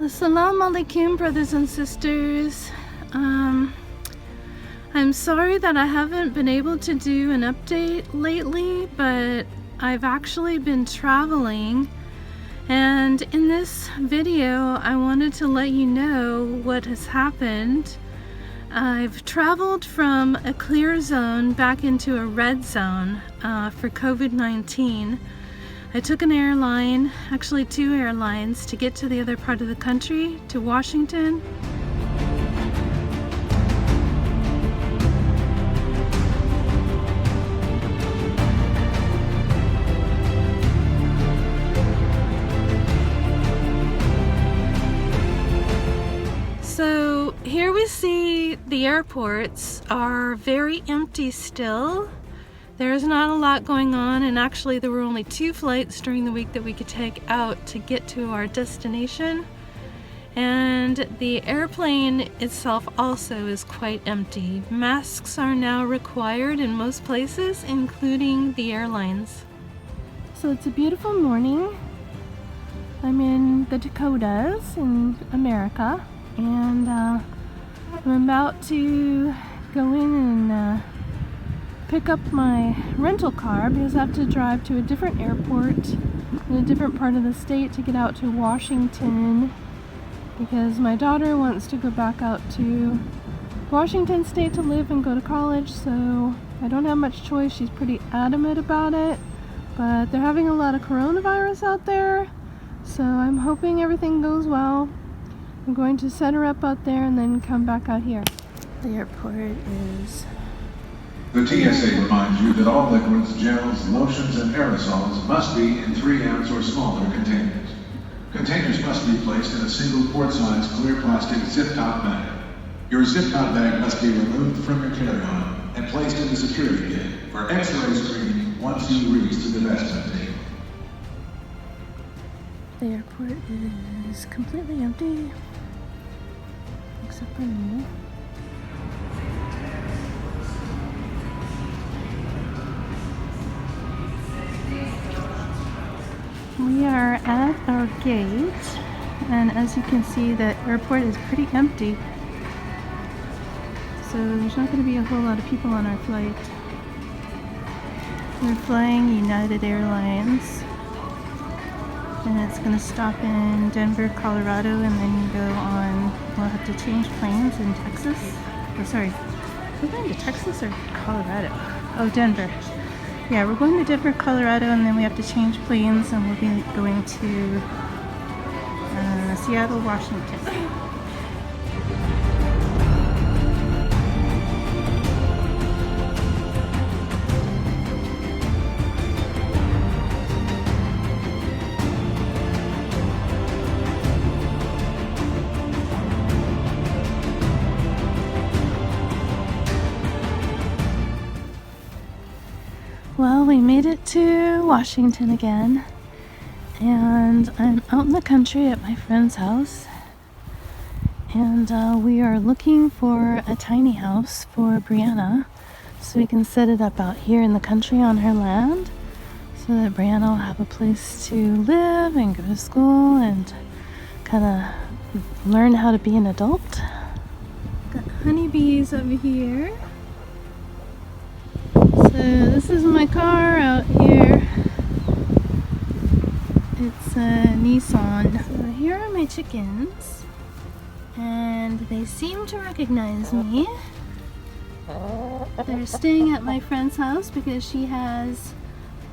Assalamu alaikum, brothers and sisters. I'm sorry that I haven't been able to do an update lately, but I've actually been traveling, and in this video I wanted to let you know what has happened. I've traveled from a clear zone back into a red zone for COVID-19. I took an airline, actually 2 airlines, to get to the other part of the country, to Washington. So here we see the airports are very empty still. There's not a lot going on, and actually there were only 2 flights during the week that we could take out to get to our destination. And the airplane itself also is quite empty. Masks are now required in most places, including the airlines. So it's a beautiful morning. I'm in the Dakotas in America, and I'm about to go in and pick up my rental car because I have to drive to a different airport in a different part of the state to get out to Washington, because my daughter wants to go back out to Washington State to live and go to college, so I don't have much choice. She's pretty adamant about it, but they're having a lot of coronavirus out there, so I'm hoping everything goes well. I'm going to set her up out there and then come back out here. The airport is... The TSA reminds you that all liquids, gels, lotions, and aerosols must be in 3-ounce or smaller containers. Containers must be placed in a single quart-size clear plastic zip-top bag. Your zip-top bag must be removed from your carry-on and placed in the security bin for X-ray screening once you reach the divestment table. The airport is completely empty, except for me. We are at our gate, and as you can see, the airport is pretty empty. So there's not going to be a whole lot of people on our flight. We're flying United Airlines, and it's going to stop in Denver, Colorado, and then go on. We'll have to change planes in Texas. Oh, sorry. We're going to Texas or Colorado? Oh, Denver. Yeah, we're going to Denver, Colorado, and then we have to change planes, and we'll be going to Seattle, Washington. Well, we made it to Washington again, and I'm out in the country at my friend's house, and we are looking for a tiny house for Brianna so we can set it up out here in the country on her land, so that Brianna will have a place to live and go to school and kind of learn how to be an adult. Got honeybees over here. So this is my car out here. It's a Nissan. So here are my chickens, and they seem to recognize me. They're staying at my friend's house because she has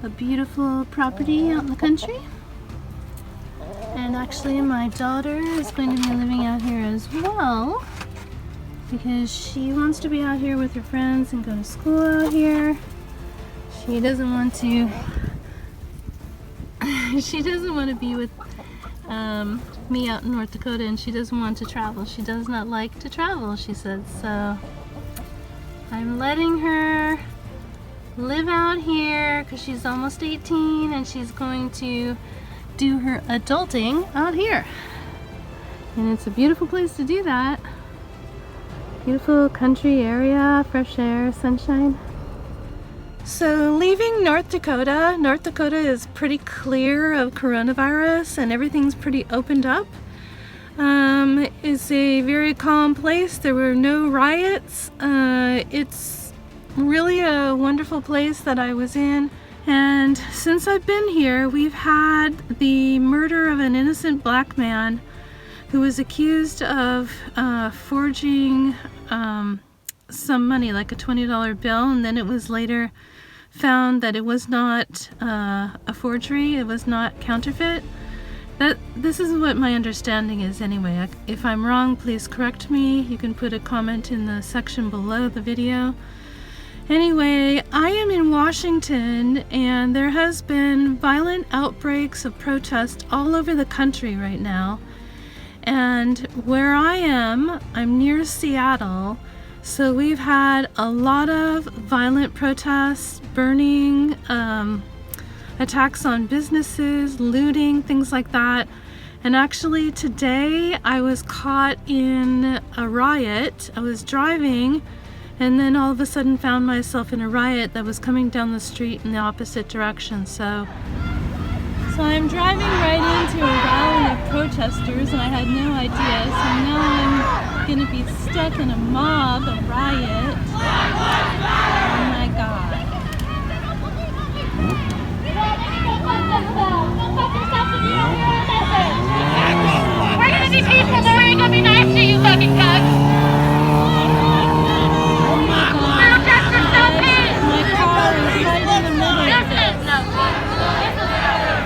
a beautiful property out in the country. And actually my daughter is going to be living out here as well, because she wants to be out here with her friends and go to school out here. She doesn't want to be with me out in North Dakota, and she doesn't want to travel. She does not like to travel, she says. So I'm letting her live out here because she's almost 18, and she's going to do her adulting out here. And it's a beautiful place to do that. Beautiful country area, fresh air, sunshine. So leaving North Dakota is pretty clear of coronavirus, and everything's pretty opened up. It's a very calm place. There were no riots. It's really a wonderful place that I was in. And since I've been here, we've had the murder of an innocent black man who was accused of forging some money, like a $20 bill, and then it was later found that it was not a forgery, it was not counterfeit. This is what my understanding is anyway. If I'm wrong, please correct me. You can put a comment in the section below the video. Anyway, I am in Washington, and there has been violent outbreaks of protest all over the country right now. And where I am, I'm near Seattle, so we've had a lot of violent protests, burning, attacks on businesses, looting, things like that. And actually today I was caught in a riot. I was driving and then all of a sudden found myself in a riot that was coming down the street in the opposite direction. So I'm driving right into a rally of protesters and I had no idea. So now I'm gonna be stuck in a mob, a riot. Oh my God. We're gonna be peaceful, but we're gonna be nice to you fucking cucks. Protesters, no peace. My car is right in the middle of This this. is no peace.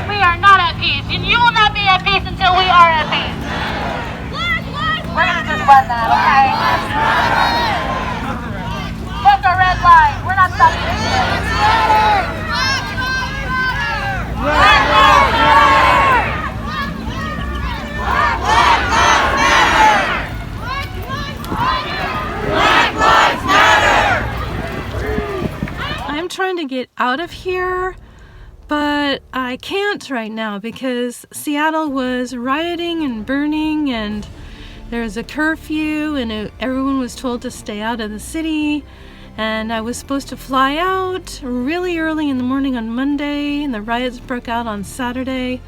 We are not at peace, and you will not be at peace until we are at peace. We're gonna just run that, okay? Fuck our red line. We're not stopping this shit. I'm trying to get out of here, but I can't right now because Seattle was rioting and burning and there's a curfew and everyone was told to stay out of the city. And I was supposed to fly out really early in the morning on Monday, and the riots broke out on Saturday.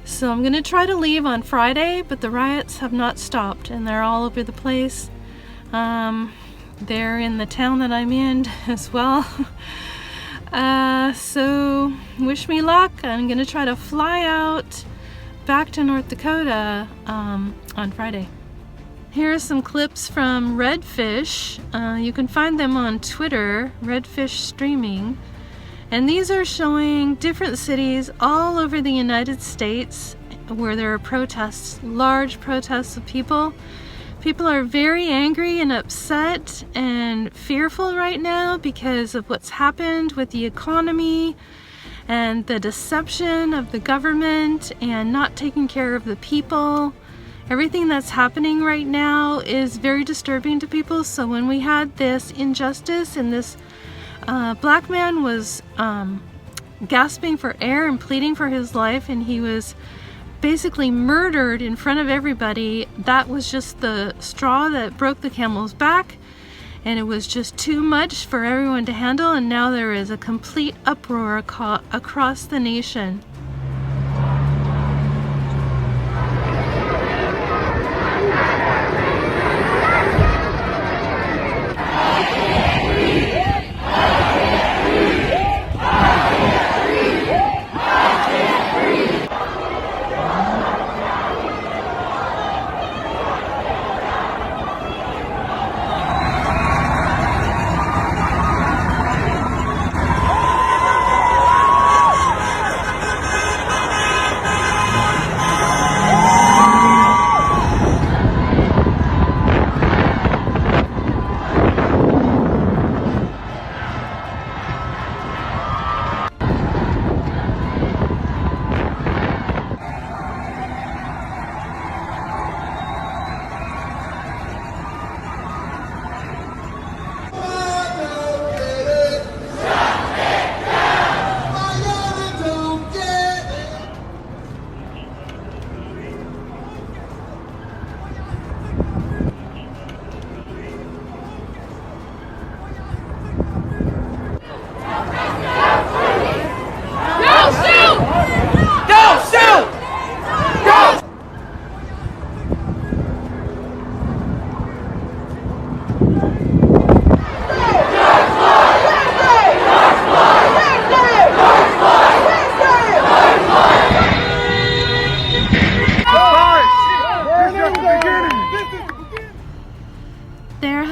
So I'm gonna try to leave on Friday, but the riots have not stopped and they're all over the place. They're in the town that I'm in as well. So wish me luck. I'm gonna try to fly out back to North Dakota on Friday. Here are some clips from Redfish. You can find them on Twitter, Redfish Streaming. And these are showing different cities all over the United States where there are protests, large protests of people. People are very angry and upset and fearful right now because of what's happened with the economy and the deception of the government and not taking care of the people. Everything that's happening right now is very disturbing to people. So when we had this injustice and this black man was gasping for air and pleading for his life, and he was basically murdered in front of everybody, that was just the straw that broke the camel's back, and it was just too much for everyone to handle, and now there is a complete uproar across the nation.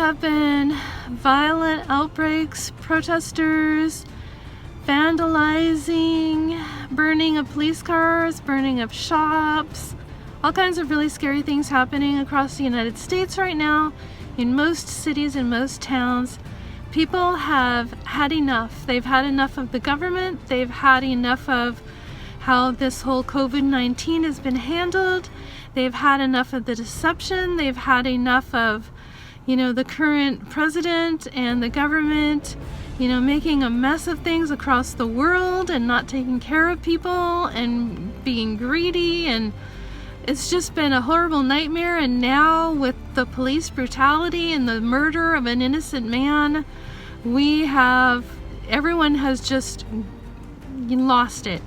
have been violent outbreaks, protesters, vandalizing, burning of police cars, burning of shops, all kinds of really scary things happening across the United States right now. In most cities and most towns, people have had enough. They've had enough of the government. They've had enough of how this whole COVID-19 has been handled. They've had enough of the deception. They've had enough of, the current president and the government, making a mess of things across the world and not taking care of people and being greedy, and it's just been a horrible nightmare. And now with the police brutality and the murder of an innocent man, everyone has just lost it.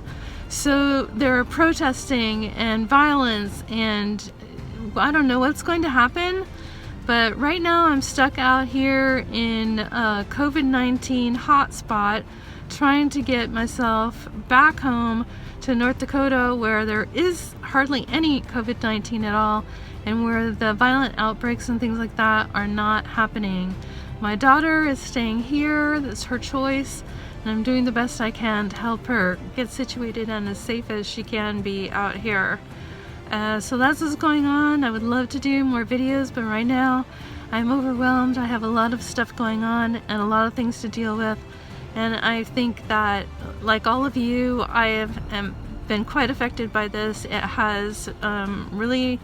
So they're protesting and violence, and I don't know what's going to happen. But right now I'm stuck out here in a COVID-19 hotspot, trying to get myself back home to North Dakota, where there is hardly any COVID-19 at all, and where the violent outbreaks and things like that are not happening. My daughter is staying here. That's her choice, and I'm doing the best I can to help her get situated and as safe as she can be out here. So that's what's going on. I would love to do more videos, but right now I'm overwhelmed. I have a lot of stuff going on and a lot of things to deal with, and I think that, like all of you, I have been quite affected by this. It has really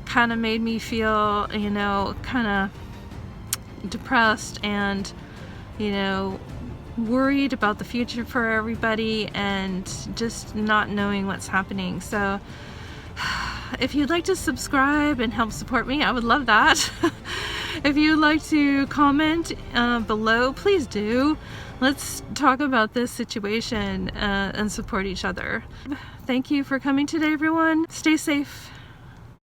kind of made me feel, kind of depressed and, worried about the future for everybody and just not knowing what's happening. So if you'd like to subscribe and help support me, I would love that. If you'd like to comment below, please do. Let's talk about this situation and support each other. Thank you for coming today, everyone. Stay safe.